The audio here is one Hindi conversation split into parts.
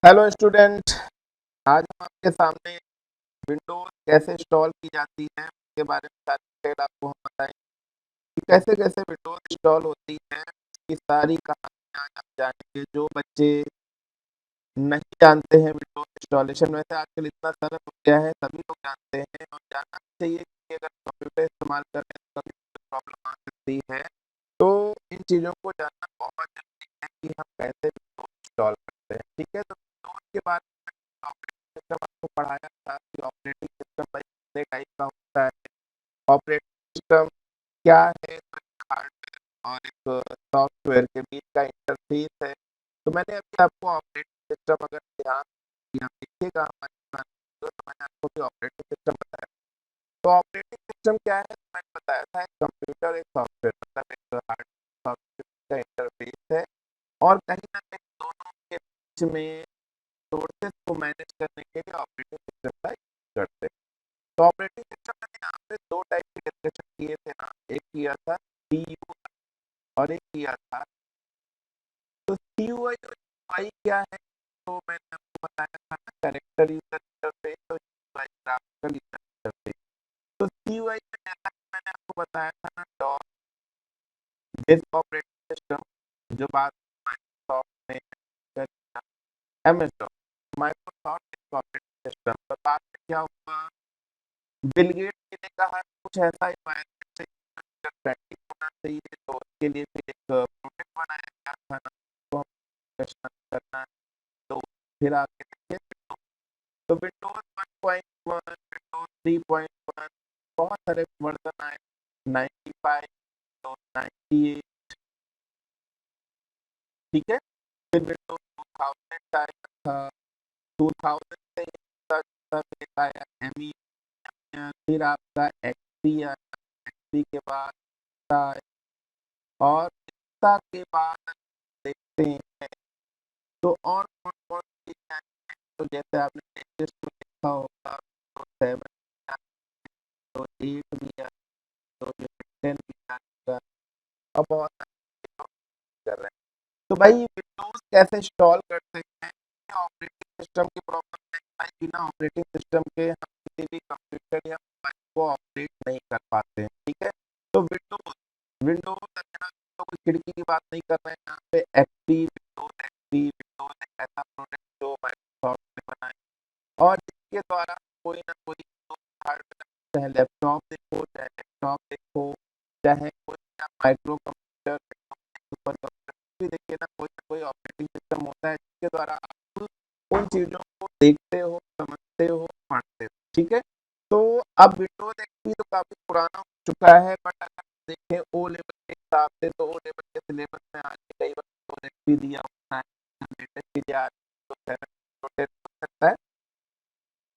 Hello student. आज हम आपके सामने विंडोज कैसे इंस्टॉल की जाती है उसके बारे में सारी डिटेल आपको हम बताएंगे कि कैसे कैसे विंडोज इंस्टॉल होती है। इसकी सारी कहानी आज आप जानेंगे। जो बच्चे नहीं जानते हैं विंडोज इंस्टॉलेशन, वैसे आजकल इतना सरल हो गया है, सभी लोग जानते हैं और जानना भी चाहिए कि अगर कंप्यूटर इस्तेमाल कर रहे हैं तो कभी कोई प्रॉब्लम आ सकती है। तो इन चीज़ों को जानना बहुत जरूरी है कि हम कैसे विंडोज इंस्टॉल करते हैं। ठीक है, तो विंडोज के बारे में ऑपरेटिंग सिस्टम आपको पढ़ाया था कि ऑपरेटिंग सिस्टम भाई कितने टाइप का होता है। ऑपरेटिंग सिस्टम क्या है? तो एक हार्डवेयर और एक सॉफ्टवेयर के बीच का इंटरफेस है। तो मैंने अभी आपको ऑपरेटिंग सिस्टम, अगर ध्यान दिया देखिएगा हमारे साथ, तो मैंने आपको भी ऑपरेटिंग सिस्टम बताया। तो ऑपरेटिंग सिस्टम क्या है? तो मैंने बताया था एक कंप्यूटर एक सॉफ्टवेयर, मतलब एक हार्डवेयर सॉफ्टवेयर का इंटरफेस है और कहीं ना कहीं दोनों के बीच में सोर्सेस को मैनेज करने के लिए ऑपरेटिंग सिस्टम का यूज करते हैं। तो ऑपरेटिंग सिस्टम मैंने यहाँ पे दो टाइप के डिस्कशन किए थे ना, एक किया था CUI और एक किया था। तो CUI और UI क्या है? तो मैंने आपको बताया था ना, कैरेक्टर यूजर इंटरफेस, तो UI ग्राफिकल यूजर इंटरफेस। तो CUI में जैसा कि मैंने आपको बताया था ना, डॉस बेस्ड ऑपरेटिंग सिस्टम, जो बाद में माइक्रोसॉफ्ट ने MS DOS, Microsoft operating system. तो बाद में क्या हुआ, बिल गेट्स जी ने कहा कुछ ऐसा एनवायरनमेंट चाहिए, फ्रेंडली होना चाहिए, तो उसके लिए फिर एक प्रोजेक्ट बनाया गया था ना, तो हम डिस्कशन करना है। तो फिर आगे देखिए विंडोज। तो विंडोज 1.1, विंडोज 3.1, बहुत सारे वर्जन आए, 95, तो 98, ठीक है। फिर विंडोज 2000 आया था, 2000 से तक तक एक आया ME, फिर आपका XP आया, XP के बाद आया, और इसका के बाद देखते हैं तो और कौन कौन सी हैं। तो जैसे आपने लेटेस्ट में देखा होगा, तो 7 तो 8 भी है, तो 10 भी आएगा, और बहुत सारे लोग कर रहे हैं। तो भाई विंडोज कैसे इंस्टॉल करते हैं? ऑपरेटिंग सिस्टम की प्रॉब्लम है भाई, बिना ऑपरेटिंग सिस्टम के हम किसी भी कंप्यूटर या मोबाइल को ऑपरेट नहीं कर पाते हैं। ठीक है, तो विंडोज विंडोज अगर तो कोई खिड़की की बात नहीं कर रहे हैं यहाँ पे। विंडोज एक ऐसा प्रोडक्ट जो माइक्रोसॉफ्ट ने बनाया और जिसके द्वारा कोई ना कोई हार्डवेयर, चाहे लैपटॉप देखो, चाहे डेस्कटॉप देखो, चाहे कोई माइक्रो कंप्यूटर, सुपर कंप्यूटर भी देखिए ना, कोई ऑपरेटिंग सिस्टम होता है जिसके द्वारा आप उन चीजों को देखते हो, समझते हो, पढ़ते हो। ठीक है, तो अब विंडोज एक्सपी तो काफी पुराना हो चुका है, बट अगर देखें ओ लेवल के हिसाब से, तो ओ लेवल के सिलेबस में आगे कई बार विंडोज एक्सपी दिया होता है, लेटेस्ट चीजें आ रही हैं, तो 7 रोटेट हो सकता है।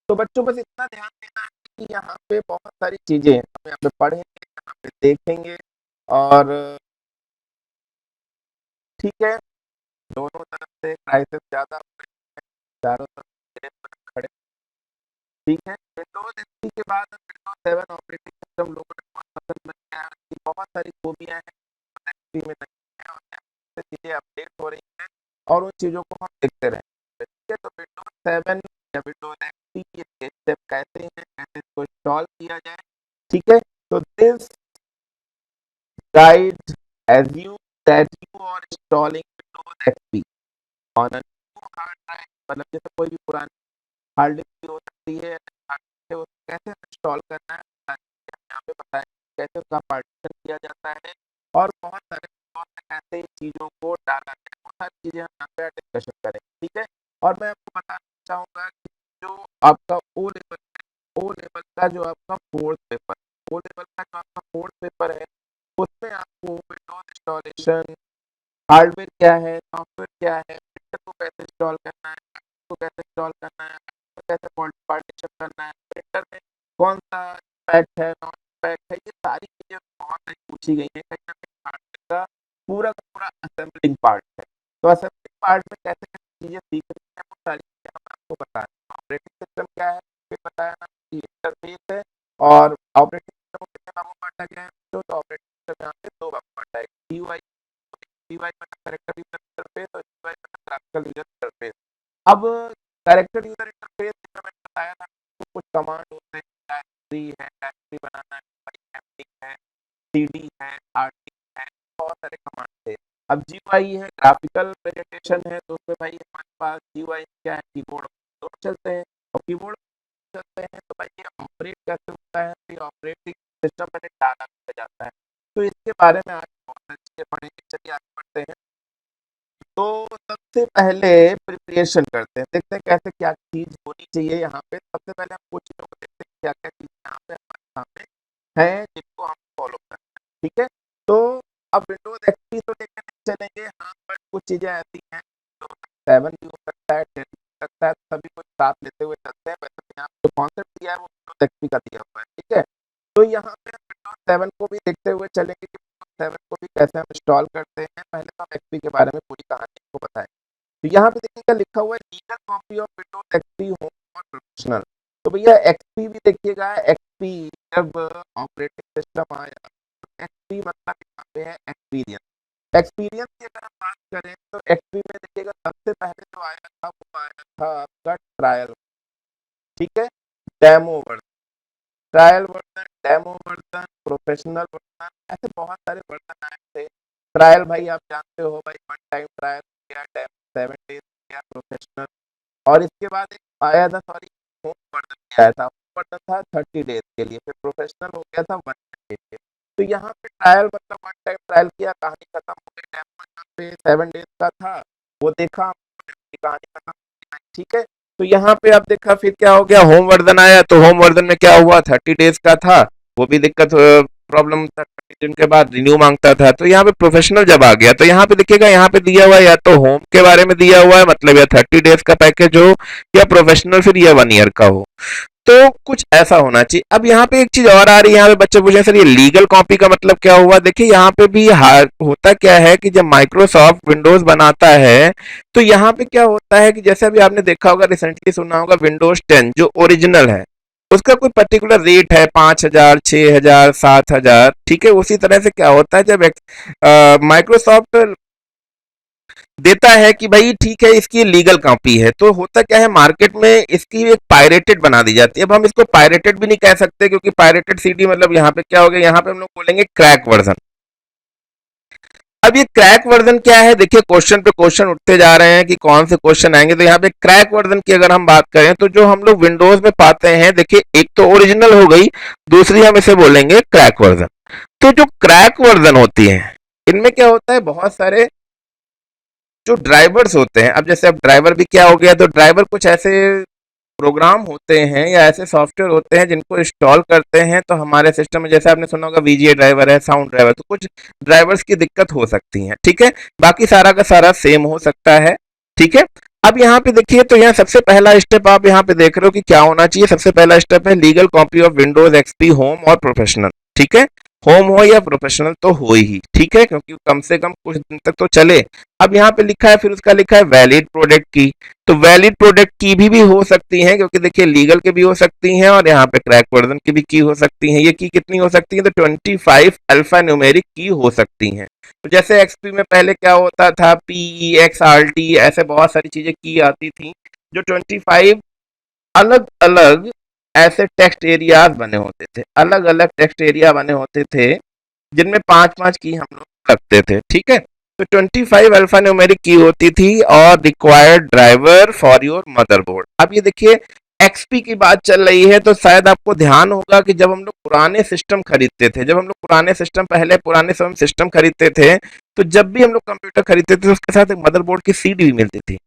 तो बच्चों बस इतना ध्यान देना है कि यहाँ पे बहुत सारी चीजें हैं, हम यहाँ पे पढ़ेंगे, यहाँ पे देखेंगे, और ठीक है, दोनों तरफ से क्राइसिस ज्यादा हो रही है, चारों तरफ से खड़े। ठीक है, विंडोज एचपी के बाद विंडोज 7 ऑपरेटिंग सिस्टम लोगों ने बहुत पसंद किया है। इसकी बहुत सारी खूबियां हैं एचपी में नहीं है, और ऐसे चीजें अपडेट हो रही हैं और उन चीजों को हम देखते रहेंगे। ठीक है, तो विंडोज 7 या विंडोज एक्सपी ये स्टेप कैसे हैं, कैसे इसको इंस्टॉल किया जाए। ठीक है, तो this guide assume that you are installing Windows XP on a new hard drive, मतलब जैसे कोई भी पुरानी हार्ड डिस्क हो सकती है, हार्ड डिस्क है, उसको कैसे इंस्टॉल करना है यहाँ पे बताएं, कैसे उसका पार्टीशन किया जाता है, और बहुत सारे कैसे चीज़ों को डाला जाए, वो सारी चीज़ें हम यहाँ पे डिस्कशन करेंगे। ठीक है, और मैं आपको बताना चाहूँगा कि जो आपका ओ लेवल है, ओ लेवल का जो आपका फोर्थ पेपर, ओ लेवल का जो आपका फोर्थ पेपर है, उसमें आपको विंडोज इंस्टॉलेशन, हार्डवेयर क्या है, सॉफ्टवेयर क्या है, प्रिंटर को कैसे इंस्टॉल करना है, को कैसे इंस्टॉल करना है, तो कैसे पार्टीशन करना है, प्रिंटर में कौन सा पैक है, नॉन पैक है, ये सारी चीजें बहुत सारी पूछी गई है। कहीं ना कहीं हार्डवेयर का पूरा असेंबलिंग पार्ट है। तो असेंबलिंग पार्ट में कैसे कैसे चीजें सीखनी है, वो सारी चीजें हम आपको बता रहे हैं। ऑपरेटिंग सिस्टम क्या है, फिर बताया ना कि इंटरफेस है, और ऑपरेटिंग सिस्टम को कितने भागों में बांटा गया है, तो ऑपरेटिंग सिस्टम यहाँ पे दो भागों में बांटा है, GUI, GUI मतलब कैरेक्टर यूजर इंटरफेस, और GUI मतलब ग्राफिकल यूजर इंटरफेस। अब डायरेक्टेड यूजर इंटरफेस जैसा मैंने बताया था, तो कुछ कमांड होते हैं, डायरेक्टरी है, डायरेक्टरी बनाना है, है, सीडी है, आरटी है, बहुत सारे कमांड थे। अब जीयूआई है, ग्राफिकल प्रेजेंटेशन है, तो उसमें भाई हमारे पास जीयूआई क्या है, कीबोर्ड दोनों चलते हैं, और कीबोर्ड चलते हैं तो भाई ये ऑपरेट कैसे होता है, तो ये ऑपरेटिंग सिस्टम मैंने डाटा पे जाता है। तो इसके बारे में आज बहुत अच्छे पढ़ेंगे, चलिए आगे बढ़ते हैं। तो सबसे पहले प्रिपरेशन करते हैं, देखते हैं कैसे क्या चीज होनी चाहिए यहाँ पे। सबसे पहले हम कुछ चीजों को देखते हैं क्या क्या चीजें यहाँ पे हमारे सामने है जिनको हम फॉलो करना है, ठीक है। तो अब विंडोज एक्सपी तो लेके नहीं चलेंगे, हाँ, बट कुछ चीजें ऐसी हैं जो 7 भी हो सकता है, 10 भी हो सकता है, सभी कुछ साथ लेते हुए चलते हैं। वैसे यहाँ पे जो कॉन्सेप्ट दिया है वो विंडोज एक्सपी का दिया हुआ है, ठीक है। तो यहाँ पे हम विंडोज 7 को भी देखते हुए चलेंगे कि विंडोज 7 को भी कैसे हम इंस्टॉल करते हैं। पहले तो हम एक्सपी के बारे में पूरी कहानी को बताएं। तो यहाँ पे देखिएगा लिखा हुआ है legal copy of Windows XP home और प्रोफेशनल। तो भैया एक्सपी भी देखिएगा, एक्सपी जब ऑपरेटिंग सिस्टम आया, एक्सपी मतलब यहाँ पे है एक्सपीरियंस। एक्सपीरियंस की अगर हम बात करें तो एक्सपी में देखिएगा सबसे पहले जो आया था वो आया था आपका ट्रायल, ठीक है, demo version, trial version, demo version, professional version, ऐसे बहुत सारे वर्जन आए थे। ट्रायल भाई आप जानते हो भाई, वन टाइम ट्रायल किया, डेमो 7 डेज किया, प्रोफेशनल, और इसके बाद एक आया था, सॉरी, होम वर्जन भी आया था। होम वर्जन था 30 डेज के लिए, फिर प्रोफेशनल हो गया था 1 डे के लिए। तो यहाँ पे ट्रायल मतलब वन टाइम ट्रायल किया, कहानी खत्म हो गई। डेमो यहाँ पे 7 डेज का था, वो देखा, कहानी खत्म, ठीक है। तो यहाँ पे आप देखा फिर क्या हो गया, होम वर्जन आया, तो होम वर्जन में क्या हुआ, 30 डेज का था, वो भी दिक्कत प्रॉब्लम था, 30 दिन के बाद रिन्यू मांगता था। तो यहाँ पे प्रोफेशनल जब आ गया, तो यहाँ पे देखिएगा, यहाँ पे दिया हुआ है या तो होम के बारे में दिया हुआ है, मतलब या 30 डेज का पैकेज हो, या प्रोफेशनल फिर या 1 ईयर का हो। तो कुछ ऐसा होना चाहिए। अब यहाँ पे एक चीज और आ रही है, यहाँ पे बच्चे पूछे सर ये लीगल कॉपी का मतलब क्या हुआ। देखिए यहाँ पे भी होता क्या है कि जब माइक्रोसॉफ्ट विंडोज बनाता है, तो यहाँ पे क्या होता है कि जैसे अभी आपने देखा होगा, रिसेंटली सुना होगा, विंडोज 10 जो ओरिजिनल है उसका कोई पर्टिकुलर रेट है, 5,000, 6,000, 7,000, ठीक है। उसी तरह से क्या होता है जब माइक्रोसॉफ्ट देता है कि भाई ठीक है इसकी लीगल कॉपी है, तो होता क्या है, मार्केट में इसकी एक पायरेटेड बना दी जाती है। अब हम इसको पायरेटेड भी नहीं कह सकते, क्योंकि पायरेटेड सीडी मतलब यहाँ पे क्या हो गया, यहाँ पे हम लोग बोलेंगे क्रैक वर्जन। अब ये क्रैक वर्जन क्या है, देखिए क्वेश्चन पे क्वेश्चन उठते जा रहे हैं कि कौन से क्वेश्चन आएंगे। तो यहाँ पे क्रैक वर्जन की अगर हम बात करें, तो जो हम लोग विंडोज में पाते हैं, देखिए एक तो ओरिजिनल हो गई, दूसरी हम इसे बोलेंगे क्रैक वर्जन। तो जो क्रैक वर्जन होती है, इनमें क्या होता है, बहुत सारे जो ड्राइवर्स होते हैं। अब जैसे अब ड्राइवर भी क्या हो गया, तो ड्राइवर कुछ ऐसे प्रोग्राम होते हैं या ऐसे सॉफ्टवेयर होते हैं जिनको इंस्टॉल करते हैं तो हमारे सिस्टम में, जैसे आपने सुना होगा वीजीए ड्राइवर है, साउंड ड्राइवर, तो कुछ ड्राइवर्स की दिक्कत हो सकती है, ठीक है। बाकी सारा का सारा सेम हो सकता है, ठीक है। अब यहाँ पे देखिए, तो यहाँ सबसे पहला स्टेप आप यहाँ पे देख रहे हो कि क्या होना चाहिए। सबसे पहला स्टेप है legal copy of Windows XP home और प्रोफेशनल, ठीक है। होम हो या प्रोफेशनल तो हो ही, ठीक है, क्योंकि कम से कम कुछ दिन तक तो चले। अब यहाँ पे लिखा है, फिर उसका लिखा है वैलिड प्रोडक्ट की। तो वैलिड प्रोडक्ट की भी हो सकती हैं, क्योंकि देखिए लीगल के भी हो सकती हैं और यहाँ पे क्रैक वर्जन की भी की हो सकती हैं। ये की कितनी हो सकती है, तो 25 अल्फा न्यूमेरिक की हो सकती हैं। तो जैसे एक्सपी में पहले क्या होता था, पी एक्स आर टी, ऐसे बहुत सारी चीजें की आती थी, जो 25 अलग अलग ऐसे टेक्स्ट एरियाज बने होते थे, अलग अलग टेक्स्ट एरिया बने होते थे, जिनमें 5-5 की हम लोग रखते थे, ठीक है। तो 25 अल्फा न्यूमेरिक की होती थी और required driver for your motherboard. अब ये देखिए एक्सपी की बात चल रही है, तो शायद आपको ध्यान होगा कि जब हम लोग पुराने सिस्टम खरीदते थे, जब हम लोग पुराने सिस्टम, पहले पुराने समय सिस्टम खरीदते थे, तो जब भी हम लोग कंप्यूटर खरीदते थे, तो उसके साथ एक मदरबोर्ड की सीडी भी मिलती थी।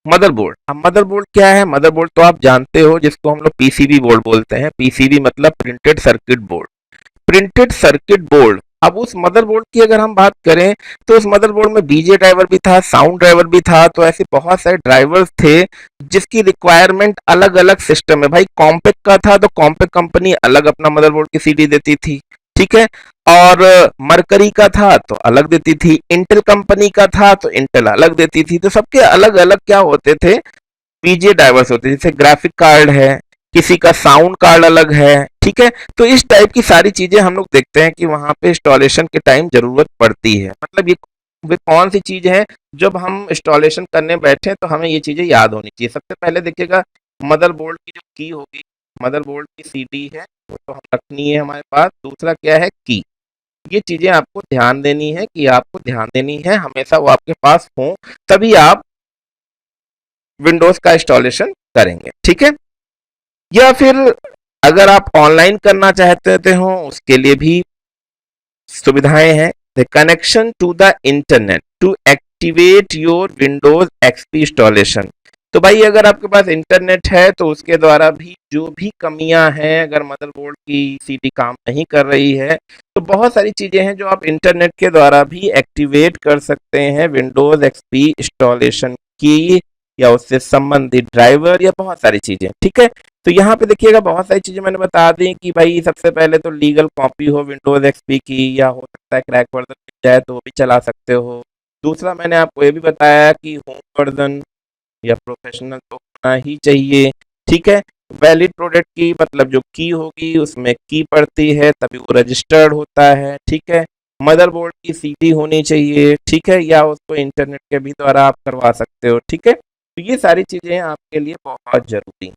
मदरबोर्ड, अब मदरबोर्ड क्या है, मदरबोर्ड तो आप जानते हो, जिसको हम लोग पीसीबी बोर्ड बोलते हैं। पीसीबी मतलब printed circuit board, printed circuit board. अब उस मदरबोर्ड की अगर हम बात करें, तो उस मदरबोर्ड में बीजे ड्राइवर भी था, साउंड ड्राइवर भी था, तो ऐसे बहुत सारे ड्राइवर्स थे जिसकी रिक्वायरमेंट अलग अलग सिस्टम है। भाई कॉम्पेक्ट का था, तो कॉम्पेक्ट कंपनी अलग अपना मदरबोर्ड की सीडी देती थी, ठीक है। और मरकरी का था तो अलग देती थी, इंटेल कंपनी का था तो इंटेल अलग देती थी। तो सबके अलग अलग क्या होते थे, पीजे ड्राइवर्स होते हैं। जैसे ग्राफिक कार्ड है, किसी का साउंड कार्ड अलग है, ठीक है। तो इस टाइप की सारी चीजें हम लोग देखते हैं कि वहां पे इंस्टॉलेशन के टाइम जरूरत पड़ती है। मतलब ये वे कौन सी चीज है जब हम इंस्टॉलेशन करने बैठे तो हमें ये चीजें याद होनी चाहिए। सबसे पहले देखिएगा, मदरबोर्ड की जो की होगी, मदरबोर्ड की सीडी है वो तो हम रखनी है हमारे पास। दूसरा क्या है, की। ये चीजें आपको ध्यान देनी है, कि आपको ध्यान देनी है, हमेशा वो आपके पास हो, तभी आप विंडोज का इंस्टॉलेशन करेंगे। ठीक है। या फिर अगर आप ऑनलाइन करना चाहते हो उसके लिए भी सुविधाएं हैं। The connection to the internet to activate your Windows XP installation. तो भाई अगर आपके पास इंटरनेट है तो उसके द्वारा भी जो भी कमियां हैं, अगर मदरबोर्ड की सीडी काम नहीं कर रही है तो बहुत सारी चीजें हैं जो आप इंटरनेट के द्वारा भी एक्टिवेट कर सकते हैं विंडोज एक्सपी इंस्टॉलेशन की, या उससे संबंधित ड्राइवर या बहुत सारी चीजें। ठीक है। तो यहाँ पे देखिएगा बहुत सारी चीजें मैंने बता दी कि भाई सबसे पहले तो लीगल कॉपी हो विंडोज एक्सपी की, या हो सकता है क्रैक वर्जन मिल जाए तो वो भी चला सकते हो। दूसरा मैंने आपको ये भी बताया कि होम वर्जन या प्रोफेशनल तो होना ही चाहिए। ठीक है। वैलिड प्रोडक्ट की मतलब जो की होगी उसमें की पड़ती है तभी वो रजिस्टर्ड होता है। ठीक है। मदरबोर्ड की सीडी होनी चाहिए। ठीक है। या उसको इंटरनेट के भी द्वारा आप करवा सकते हो। ठीक है। तो ये सारी चीजें आपके लिए बहुत जरूरी हैं।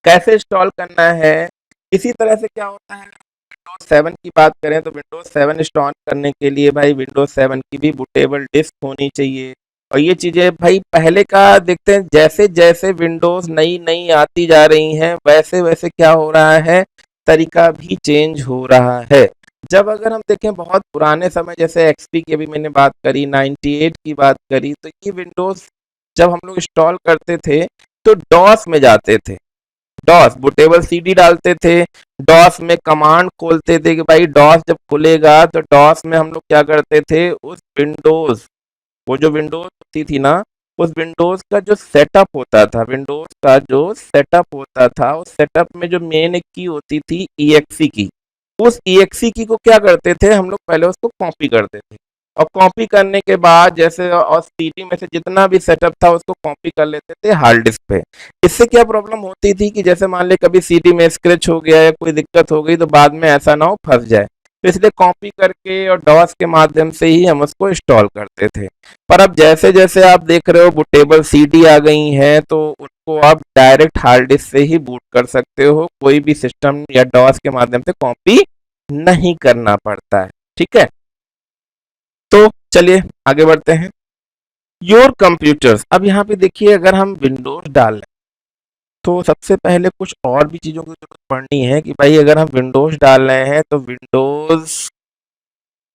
कैसे इंस्टॉल करना है, इसी तरह से क्या होता है, विंडोज 7 की बात करें तो विंडोज 7 इंस्टॉल करने के लिए भाई विंडोज 7 की भी बूटेबल डिस्क होनी चाहिए। और ये चीजें भाई पहले का देखते हैं, जैसे जैसे विंडोज नई नई आती जा रही हैं वैसे वैसे क्या हो रहा है, तरीका भी चेंज हो रहा है। जब अगर हम देखें बहुत पुराने समय, जैसे एक्सपी की अभी मैंने बात करी, 98 की बात करी, तो ये विंडोज जब हम लोग इंस्टॉल करते थे तो डॉस में जाते थे। डॉस बूटेबल सीडी डालते थे, डॉस में कमांड खोलते थे कि भाई डॉस जब खुलेगा तो डॉस में हम लोग क्या करते थे, उस विंडोज, वो जो विंडोज होती थी ना, उस विंडोज का जो सेटअप होता था, विंडोज का जो सेटअप होता था, उस सेटअप में जो मेन एक की होती थी ईएक्सी की, उस ईएक्सी की को क्या करते थे हम लोग, पहले उसको कॉपी करते थे। और कॉपी करने के बाद जैसे और सीडी में से जितना भी सेटअप था उसको कॉपी कर लेते थे हार्ड डिस्क पे। इससे क्या प्रॉब्लम होती थी कि जैसे मान ले कभी सीडी में स्क्रैच हो गया या कोई दिक्कत हो गई तो बाद में ऐसा ना हो फंस जाए, तो इसलिए कॉपी करके और डॉस के माध्यम से ही हम उसको इंस्टॉल करते थे। पर अब जैसे जैसे आप देख रहे हो बूटेबल सीडी आ गई हैं तो उनको आप डायरेक्ट हार्ड डिस्क से ही बूट कर सकते हो, कोई भी सिस्टम या डॉस के माध्यम से कॉपी नहीं करना पड़ता है। ठीक है। तो चलिए आगे बढ़ते हैं। योर कंप्यूटर्स, अब यहाँ पे देखिए अगर हम विंडोज डाल रहे हैं तो सबसे पहले कुछ और भी चीजों की जरूरत पड़नी है कि भाई अगर हम विंडोज डाल रहे हैं तो विंडोज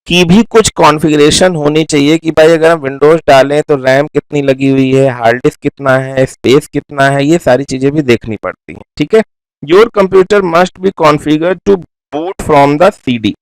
की भी कुछ कॉन्फ़िगरेशन होनी चाहिए कि भाई अगर हम विंडोज डालें तो रैम कितनी लगी हुई है, हार्ड डिस्क कितना है, स्पेस कितना है, ये सारी चीजें भी देखनी पड़ती हैं। ठीक है। Your computer must be configure to boot from the CD.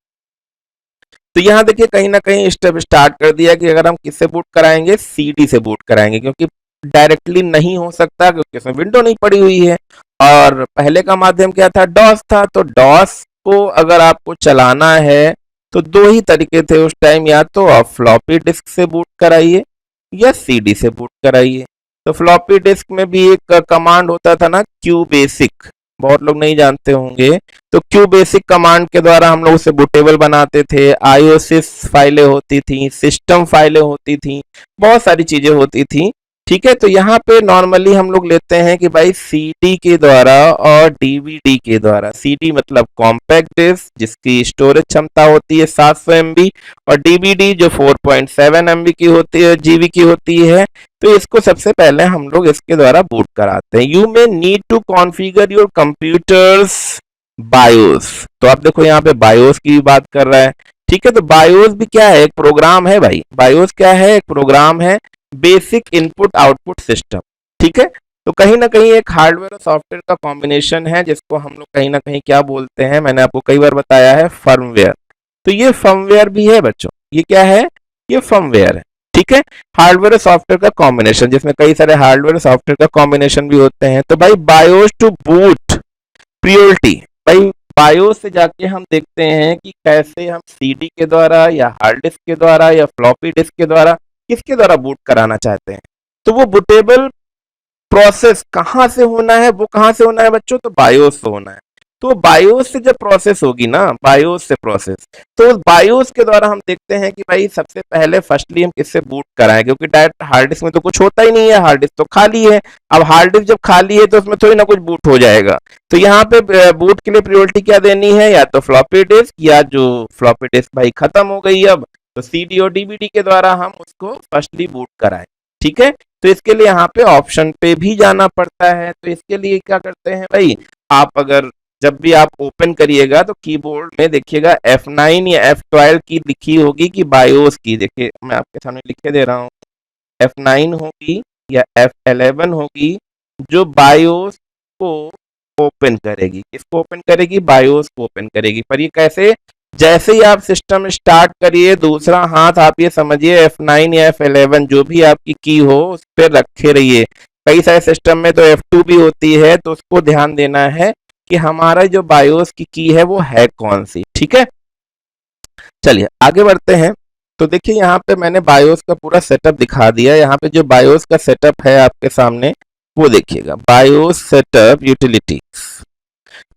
तो यहाँ देखिए कहीं ना कहीं स्टेप स्टार्ट कर दिया कि अगर हम किससे बूट कराएंगे, सीडी से बूट कराएंगे, क्योंकि डायरेक्टली नहीं हो सकता क्योंकि उसमें विंडो नहीं पड़ी हुई है। और पहले का माध्यम क्या था, डॉस था। तो डॉस को अगर आपको चलाना है तो दो ही तरीके थे उस टाइम, या तो आप फ्लॉपी डिस्क से बूट कराइए या सीडी से बूट कराइए। तो फ्लॉपी डिस्क में भी एक कमांड होता था ना, क्यू बेसिक, बहुत लोग नहीं जानते होंगे। तो क्यू बेसिक कमांड के द्वारा हम लोग उसे बूटेबल बनाते थे। आईओसिस फाइलें होती थी, सिस्टम फाइलें होती थी, बहुत सारी चीजें होती थी। ठीक है। तो यहाँ पे नॉर्मली हम लोग लेते हैं कि भाई सीडी के द्वारा और डीवीडी के द्वारा। सीडी मतलब कॉम्पैक्ट डिस्क जिसकी स्टोरेज क्षमता होती है 700 MB, और डीवीडी जो 4.7 MB की होती है, जीबी की होती है। तो इसको सबसे पहले हम लोग इसके द्वारा बूट कराते हैं। You may need to configure your computer's BIOS. तो आप देखो यहाँ पे बायोस की बात कर रहा है। ठीक है। तो बायोस भी क्या है, एक प्रोग्राम है भाई। बायोस क्या है, एक प्रोग्राम है, बेसिक इनपुट आउटपुट सिस्टम। ठीक है। तो कहीं ना कहीं एक हार्डवेयर और सॉफ्टवेयर का कॉम्बिनेशन है जिसको हम लोग कहीं ना कहीं क्या बोलते हैं, मैंने आपको कई बार बताया है, फर्मवेयर। तो ये फर्मवेयर भी है बच्चों, ये क्या है, ये फर्मवेयर है। ठीक है। हार्डवेयर और सॉफ्टवेयर का कॉम्बिनेशन, जिसमें कई सारे हार्डवेयर और सॉफ्टवेयर का कॉम्बिनेशन भी होते हैं। तो भाई बायोस टू बूट प्रियोरिटी, भाई बायोस से जाके हम देखते हैं कि कैसे हम सीडी के द्वारा या हार्ड डिस्क के द्वारा या फ्लॉपी डिस्क के द्वारा, किसके द्वारा बूट कराना चाहते हैं। तो वो बूटेबल प्रोसेस कहाँ से होना है, वो कहाँ से होना है बच्चों, तो बायोस से होना है। तो बायोस से जब प्रोसेस होगी ना, बायोस से प्रोसेस, तो उस बायोस के द्वारा हम देखते हैं कि भाई सबसे पहले फर्स्टली हम किससे बूट कराएं, क्योंकि डायरेक्ट हार्ड डिस्क में तो कुछ होता ही नहीं है, हार्ड डिस्क तो खाली है। अब हार्ड डिस्क जब खाली है तो उसमें थोड़ी ना कुछ बूट हो जाएगा। तो यहाँ पे बूट के लिए प्रायोरिटी क्या देनी है, या तो फ्लॉपी डिस्क, या जो फ्लॉपी डिस्क भाई खत्म हो गई अब, तो सीडी और डीवीडी के द्वारा हम उसको फर्स्टली बूट कराएं। ठीक है, तो इसके लिए यहाँ पे ऑप्शन पे भी जाना पड़ता है। तो इसके लिए क्या करते हैं भाई, आप अगर जब भी आप ओपन करिएगा तो कीबोर्ड में देखिएगा F9 या F12 की लिखी होगी कि बायोस की, देखिए मैं आपके सामने लिखे दे रहा हूँ, F9 होगी या F11 होगी, जो बायोस को ओपन करेगी। किसको ओपन करेगी, बायोस को ओपन करेगी। पर ये कैसे, जैसे ही आप सिस्टम स्टार्ट करिए दूसरा हाथ आप ये समझिए F9 या F11 जो भी आपकी की हो उस पर रखे रहिए। कई सारे सिस्टम में तो F2 भी होती है, तो उसको ध्यान देना है कि हमारा जो बायोस की है वो है कौन सी। ठीक है, चलिए आगे बढ़ते हैं। तो देखिए यहाँ पे मैंने बायोस का पूरा सेटअप दिखा दिया। यहाँ पे जो बायोस का सेटअप है आपके सामने वो देखिएगा, बायोस सेटअप यूटिलिटीज।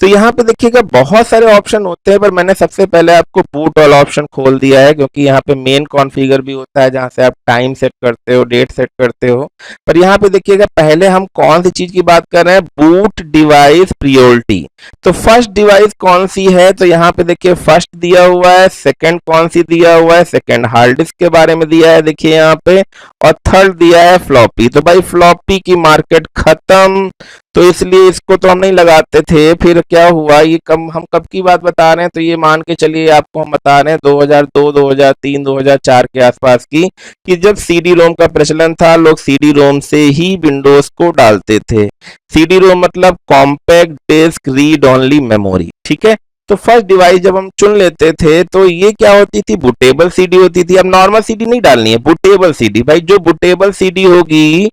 तो यहाँ पे देखिएगा बहुत सारे ऑप्शन होते हैं, पर मैंने सबसे पहले आपको बूट वाला ऑप्शन खोल दिया है, क्योंकि यहाँ पे मेन कॉन्फ़िगर भी होता है जहाँ से आप टाइम सेट करते हो, डेट सेट करते हो। पर यहाँ पे देखिएगा पहले हम कौन सी चीज की बात कर रहे हैं, बूट डिवाइस प्रायोरिटी। तो फर्स्ट डिवाइस कौन सी है, तो यहाँ पे देखिए फर्स्ट दिया हुआ है, सेकंड कौन सी दिया हुआ है, सेकंड हार्ड डिस्क के बारे में दिया है देखिए यहाँ पे, और थर्ड दिया है फ्लॉपी। तो भाई फ्लॉपी की मार्केट खत्म, तो इसलिए इसको तो हम नहीं लगाते थे। फिर क्या हुआ, ये हम कब की बात बता रहे हैं, तो ये मान के चलिए आपको हम बता रहे हैं 2002, 2003, 2004 के आसपास की, कि जब सीडी रोम का प्रचलन था, लोग सीडी रोम से ही विंडोज को डालते थे। सीडी रोम मतलब compact disc read only memory. ठीक है, तो फर्स्ट डिवाइस जब हम चुन लेते थे तो ये क्या होती थी, बूटेबल सीडी होती थी। अब नॉर्मल सीडी नहीं डालनी है, बूटेबल सीडी। भाई जो बूटेबल सीडी होगी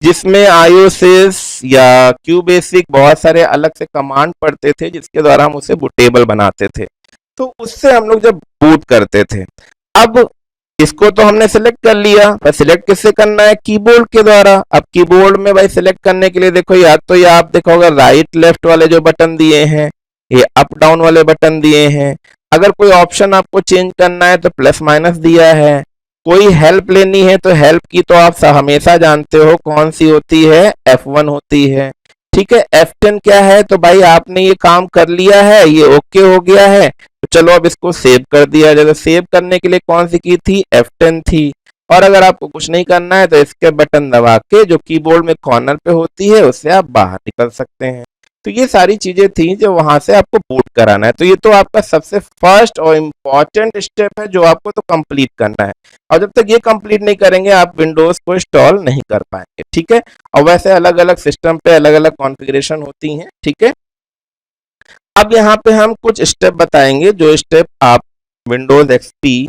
जिसमें आईओएस या क्यू बेसिक बहुत सारे अलग से कमांड पढ़ते थे, जिसके द्वारा हम उसे बूटेबल बनाते थे, तो उससे हम लोग जब बूट करते थे। अब इसको तो हमने सिलेक्ट कर लिया, पर सिलेक्ट किससे करना है, कीबोर्ड के द्वारा। अब कीबोर्ड में भाई सिलेक्ट करने के लिए देखो, या तो ये आप देखोगे राइट लेफ्ट वाले जो बटन दिए हैं, ये अप डाउन वाले बटन दिए हैं। अगर कोई ऑप्शन आपको चेंज करना है तो प्लस माइनस दिया है। कोई हेल्प लेनी है तो हेल्प की तो आप हमेशा जानते हो कौन सी होती है, F1 होती है। ठीक है, F10 क्या है, तो भाई आपने ये काम कर लिया है, ये ओके हो गया है, तो चलो अब इसको सेव कर दिया जाए। तो सेव करने के लिए कौन सी की थी, F10 थी। और अगर आपको कुछ नहीं करना है तो इसके बटन दबा के जो कीबोर्ड में कॉर्नर पे होती है उससे आप बाहर निकल सकते हैं। तो ये सारी चीजें थी जो वहां से आपको बूट कराना है। तो ये तो आपका सबसे फर्स्ट और इम्पॉर्टेंट स्टेप है जो आपको तो कंप्लीट करना है, और जब तक ये कंप्लीट नहीं करेंगे आप विंडोज को इंस्टॉल नहीं कर पाएंगे। ठीक है, और वैसे अलग अलग सिस्टम पे अलग अलग कॉन्फ़िगरेशन होती हैं। ठीक है, अब यहाँ पे हम कुछ स्टेप बताएंगे जो स्टेप आप विंडोज एक्सपी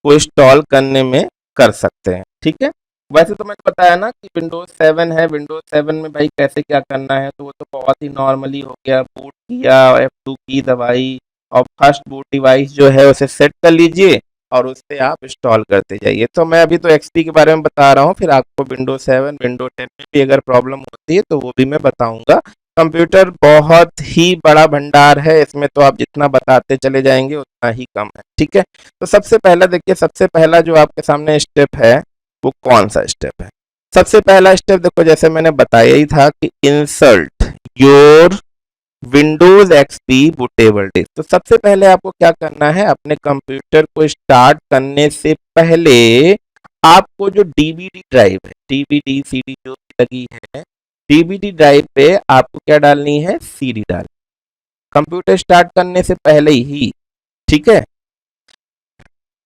को इंस्टॉल करने में कर सकते हैं। ठीक है, वैसे तो मैंने बताया ना कि विंडोज 7 है, विंडोज 7 में भाई कैसे क्या करना है, तो वो तो बहुत ही नॉर्मली हो गया, बूट किया, F2 की दबाई, और फर्स्ट बूट डिवाइस जो है उसे सेट कर लीजिए और उससे आप इंस्टॉल करते जाइए। तो मैं अभी तो एक्सपी के बारे में बता रहा हूँ, फिर आपको विंडोज 7, विंडोज 10 में भी अगर प्रॉब्लम होती है तो वो भी मैं बताऊंगा। कंप्यूटर बहुत ही बड़ा भंडार है, इसमें तो आप जितना बताते चले जाएंगे उतना ही कम है। ठीक है, तो सबसे पहला देखिए, सबसे पहला जो आपके सामने स्टेप है वो कौन सा स्टेप है। सबसे पहला स्टेप देखो, जैसे मैंने बताया ही था कि insert your Windows XP bootable disk. तो सबसे पहले आपको क्या करना है, अपने कंप्यूटर को स्टार्ट करने से पहले आपको जो डीवीडी ड्राइव है, डीवीडी सीडी जो भी लगी है, डीवीडी ड्राइव पे आपको क्या डालनी है, सीडी डाल, कंप्यूटर स्टार्ट करने से पहले ही। ठीक है,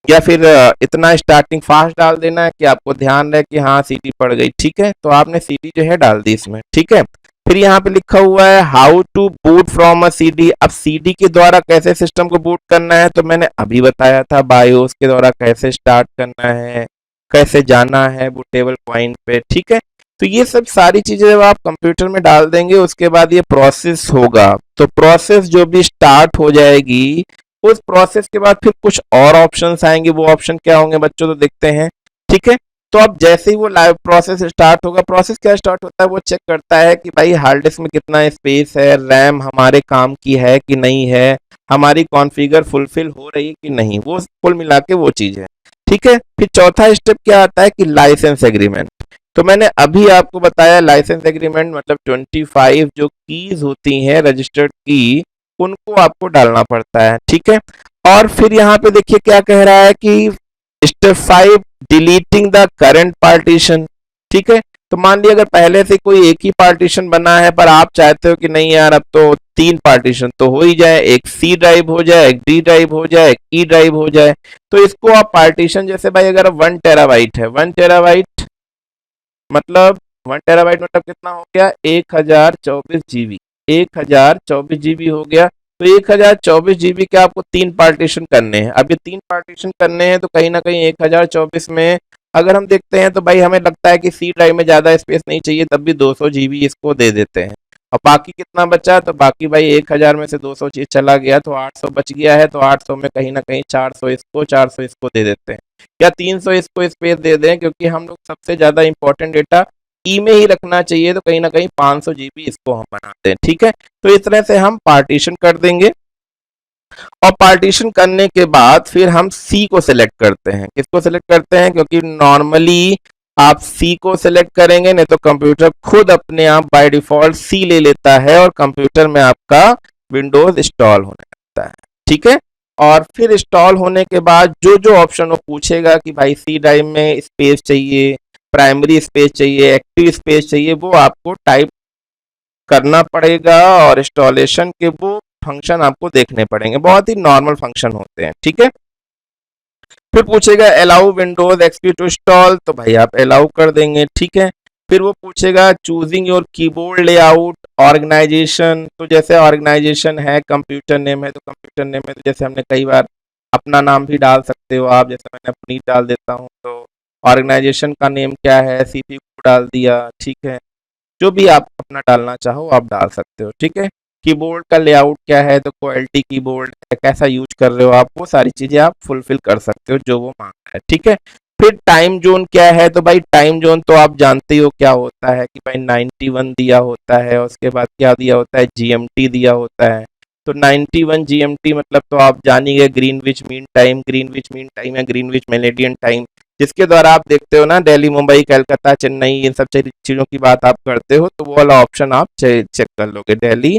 या फिर इतना स्टार्टिंग फास्ट डाल देना है कि आपको ध्यान रहे कि हाँ सीडी पड़ गई। ठीक है, तो आपने सीडी जो है डाल दी इसमें। ठीक है, फिर यहाँ पे लिखा हुआ है how to boot from a CD. अब सीडी के द्वारा कैसे सिस्टम को बूट करना है, तो मैंने अभी बताया था, बायोस के द्वारा कैसे स्टार्ट करना है, कैसे जाना है बूटेबल पॉइंट पे। ठीक है, तो ये सब सारी चीजें जब आप कंप्यूटर में डाल देंगे उसके बाद ये प्रोसेस होगा। तो प्रोसेस जो भी स्टार्ट हो जाएगी, उस प्रोसेस के बाद फिर कुछ और ऑप्शंस आएंगे। वो ऑप्शन क्या होंगे बच्चों, तो देखते हैं। ठीक है, तो अब जैसे ही वो लाइव प्रोसेस स्टार्ट होगा, प्रोसेस क्या स्टार्ट होता है, वो चेक करता है कि भाई हार्ड डिस्क में कितना स्पेस है, रैम हमारे काम की है कि नहीं है, हमारी कॉन्फ़िगर फुलफिल हो रही है कि नहीं, वो कुल मिला के वो चीज़ है। ठीक है, फिर चौथा स्टेप क्या आता है कि लाइसेंस एग्रीमेंट। तो मैंने अभी आपको बताया लाइसेंस एग्रीमेंट मतलब 25 जो कीज होती हैं रजिस्टर्ड की, उनको आपको डालना पड़ता है। ठीक है, और फिर यहाँ पे देखिए क्या कह रहा है कि step 5 deleting the current partition. ठीक है, तो मान लिया अगर पहले से कोई एक ही पार्टीशन बना है पर आप चाहते हो कि नहीं यार अब तो 3 पार्टीशन तो हो ही जाए, एक सी ड्राइव हो जाए, एक डी ड्राइव हो जाए, एक ई ड्राइव हो जाए, तो इसको आप पार्टीशन जैसे भाई अगर 1 टेराबाइट है, 1 टेराबाइट मतलब 1 टेराबाइट मतलब कितना हो गया, 1024 जीबी, 1024 जीबी हो गया। तो 1024 जीबी के आपको 3 पार्टीशन करने हैं। अब ये 3 पार्टीशन करने हैं तो कहीं ना कहीं 1024 में अगर हम देखते हैं तो भाई हमें लगता है कि सी ड्राइव में ज्यादा स्पेस नहीं चाहिए, तब भी 200 जीबी इसको दे देते हैं। और बाकी कितना बचा, तो बाकी भाई 1000 में से 200 चीज चला गया तो 800 बच गया है, तो 800 में कहीं ना कहीं 400 इसको, 400 इसको दे देते हैं, या 300 इसको स्पेस दे दें, क्योंकि हम लोग सबसे ज्यादा इंपॉर्टेंट डेटा ई में ही रखना चाहिए, तो कहीं ना कहीं 500 जीबी इसको हम बनाते हैं। ठीक है, तो इस तरह से हम पार्टीशन कर देंगे, और पार्टीशन करने के बाद फिर हम सी को सिलेक्ट करते हैं। किसको सिलेक्ट करते हैं, क्योंकि नॉर्मली आप सी को सिलेक्ट करेंगे नहीं तो कंप्यूटर खुद अपने आप बाय डिफॉल्ट सी ले लेता है और कंप्यूटर में आपका विंडोज इंस्टॉल होने लगता है। ठीक है, और फिर इंस्टॉल होने के बाद जो जो ऑप्शन वो पूछेगा कि भाई सी ड्राइव में स्पेस चाहिए, प्राइमरी स्पेस चाहिए, एक्टिव स्पेस चाहिए, वो आपको टाइप करना पड़ेगा, और इंस्टॉलेशन के वो फंक्शन आपको देखने पड़ेंगे, बहुत ही नॉर्मल फंक्शन होते हैं। ठीक है, फिर पूछेगा allow Windows XP to install, तो भाई आप अलाउ कर देंगे। ठीक है, फिर वो पूछेगा choosing your keyboard layout organisation, तो जैसे ऑर्गेनाइजेशन है, कंप्यूटर नेम है, तो कंप्यूटर नेम में तो जैसे हमने कई बार अपना नाम भी डाल सकते हो आप, जैसे मैंने अपनी डाल देता हूँ, तो ऑर्गेनाइजेशन का नेम क्या है, सीपीयू डाल दिया। ठीक है, जो भी आप अपना डालना चाहो आप डाल सकते हो। ठीक है, कीबोर्ड का लेआउट क्या है, तो क्वालिटी कीबोर्ड है, कैसा यूज कर रहे हो आप, वो सारी चीजें आप फुलफिल कर सकते हो जो वो मांग रहा है। ठीक है, फिर टाइम जोन क्या है, तो भाई टाइम जोन तो आप जानते हो क्या होता है कि भाई 91 दिया होता है, और उसके बाद क्या दिया होता है, जीएमटी दिया होता है। तो 91 जीएमटी मतलब तो आप जानिए Greenwich mean time, Greenwich mean time या ग्रीनविच मेलेडियन टाइम, जिसके द्वारा आप देखते हो ना दिल्ली, मुंबई, कलकत्ता, चेन्नई, इन सब चीजों की बात आप करते हो, तो वो वाला ऑप्शन आप चेक कर लोगे, दिल्ली,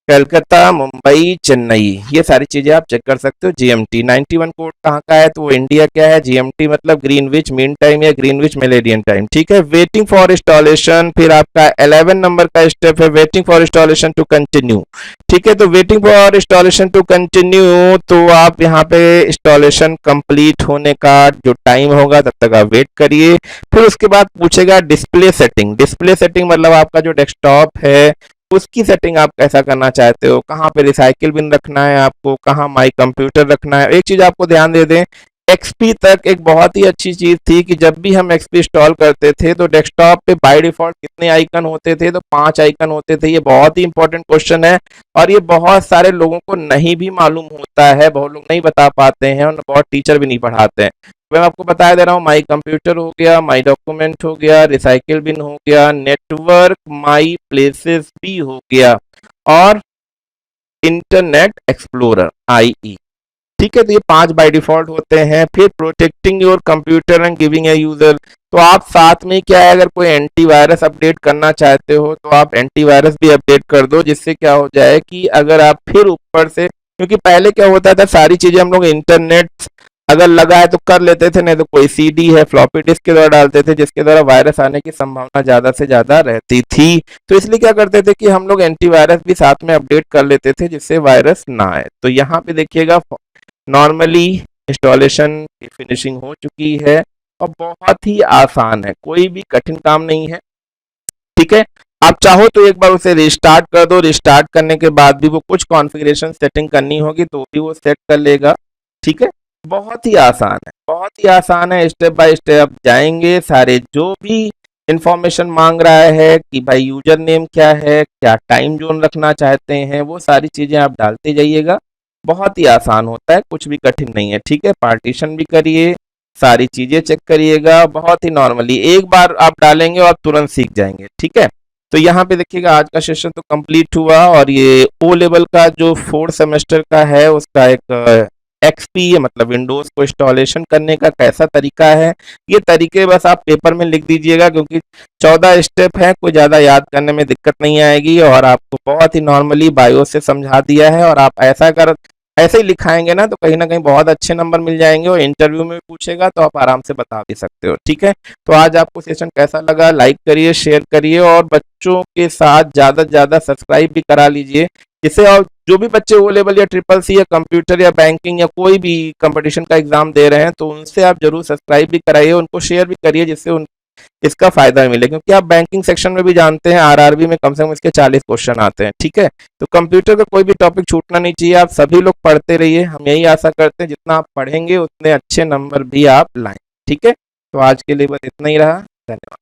कलकत्ता, मुंबई, चेन्नई, ये सारी चीजें आप चेक कर सकते हो। जीएमटी 91 कोड कहाँ का है, तो वो इंडिया क्या है, जीएमटी मतलब ग्रीनविच मीन टाइम या ग्रीनविच मेलेडियन टाइम। ठीक है, वेटिंग फॉर इंस्टॉलेशन, फिर आपका 11 नंबर का स्टेप है waiting for installation to continue. ठीक है, तो waiting for installation to continue, तो आप यहाँ पे इंस्टॉलेशन कंप्लीट होने का जो टाइम होगा तब तक आप वेट करिए। फिर उसके बाद पूछेगा डिस्प्ले सेटिंग, डिस्प्ले सेटिंग मतलब आपका जो डेस्कटॉप है उसकी सेटिंग आप कैसा करना चाहते हो, कहाँ पे रिसाइकिल बिन रखना है आपको, कहाँ माई कंप्यूटर रखना है। एक चीज आपको ध्यान दे दें, एक्सपी तक एक बहुत ही अच्छी चीज थी कि जब भी हम एक्सपी इंस्टॉल करते थे तो डेस्कटॉप पे बाय डिफॉल्ट कितने आइकन होते थे, तो 5 आइकन होते थे। ये बहुत ही इंपॉर्टेंट क्वेश्चन है, और ये बहुत सारे लोगों को नहीं भी मालूम होता है, बहुत लोग नहीं बता पाते हैं, और बहुत टीचर भी नहीं पढ़ाते हैं। मैं आपको बता दे रहा हूँ, माई कंप्यूटर हो गया, माई डॉक्यूमेंट हो गया, रिसाइकिल बिन हो गया, नेटवर्क माई प्लेसेस भी हो गया, और इंटरनेट एक्सप्लोरर IE। ठीक है, तो ये 5 बाय डिफॉल्ट होते हैं। फिर protecting your computer and giving a user, तो आप साथ में क्या है, अगर कोई एंटीवायरस अपडेट करना चाहते हो तो आप एंटीवायरस भी अपडेट कर दो, जिससे क्या हो जाए कि अगर आप फिर ऊपर से, क्योंकि पहले क्या होता था सारी चीजें हम लोग इंटरनेट अगर लगा है तो कर लेते थे, नहीं तो कोई सीडी है फ्लॉपी डिस्क के द्वारा डालते थे, जिसके द्वारा वायरस आने की संभावना ज्यादा से ज्यादा रहती थी। तो इसलिए क्या करते थे कि हम लोग एंटीवायरस भी साथ में अपडेट कर लेते थे, जिससे वायरस ना आए। तो यहाँ पे देखिएगा नॉर्मली इंस्टॉलेशन की फिनिशिंग हो चुकी है, और बहुत ही आसान है, कोई भी कठिन काम नहीं है। ठीक है, आप चाहो तो एक बार उसे रिस्टार्ट कर दो, रिस्टार्ट करने के बाद भी वो कुछ कॉन्फ़िगरेशन सेटिंग करनी होगी तो भी वो सेट कर लेगा। ठीक है, बहुत ही आसान है, बहुत ही आसान है, स्टेप बाय स्टेप जाएंगे। सारे जो भी इंफॉर्मेशन मांग रहा है कि भाई यूजर नेम क्या है, क्या टाइम जोन रखना चाहते हैं, वो सारी चीजें आप डालते जाइएगा। बहुत ही आसान होता है, कुछ भी कठिन नहीं है। ठीक है, पार्टीशन भी करिए, सारी चीजें चेक करिएगा, बहुत ही नॉर्मली एक बार आप डालेंगे और तुरंत सीख जाएंगे। ठीक है, तो यहाँ पे देखिएगा आज का सेशन तो कंप्लीट हुआ, और ये ओ लेवल का जो 4th सेमेस्टर का है उसका एक एक्सपी मतलब विंडोज को इंस्टॉलेशन करने का कैसा तरीका है, ये तरीके बस आप पेपर में लिख दीजिएगा, क्योंकि 14 स्टेप है, कोई ज़्यादा याद करने में दिक्कत नहीं आएगी, और आपको बहुत ही नॉर्मली बायो से समझा दिया है, और आप ऐसे ही लिखाएंगे ना तो कहीं ना कहीं बहुत अच्छे नंबर मिल जाएंगे, और इंटरव्यू में पूछेगा तो आप आराम से बता भी सकते हो। ठीक है, तो आज आपको सेशन कैसा लगा, लाइक करिए, शेयर करिए, और बच्चों के साथ ज़्यादा से ज़्यादा सब्सक्राइब भी करा लीजिए, जिससे और जो भी बच्चे ओ लेवल या ट्रिपल सी या कंप्यूटर या बैंकिंग या कोई भी कंपटीशन का एग्जाम दे रहे हैं तो उनसे आप जरूर सब्सक्राइब भी कराइए, उनको शेयर भी करिए, जिससे उन इसका फायदा मिले, क्योंकि आप बैंकिंग सेक्शन में भी जानते हैं आरआरबी में कम से कम इसके 40 क्वेश्चन आते हैं। ठीक है, तो कंप्यूटर का कोई भी टॉपिक छूटना नहीं चाहिए, आप सभी लोग पढ़ते रहिए, हम यही आशा करते हैं जितना आप पढ़ेंगे उतने अच्छे नंबर भी आप लाएं। ठीक है, तो आज के लिए बस इतना ही रहा, धन्यवाद।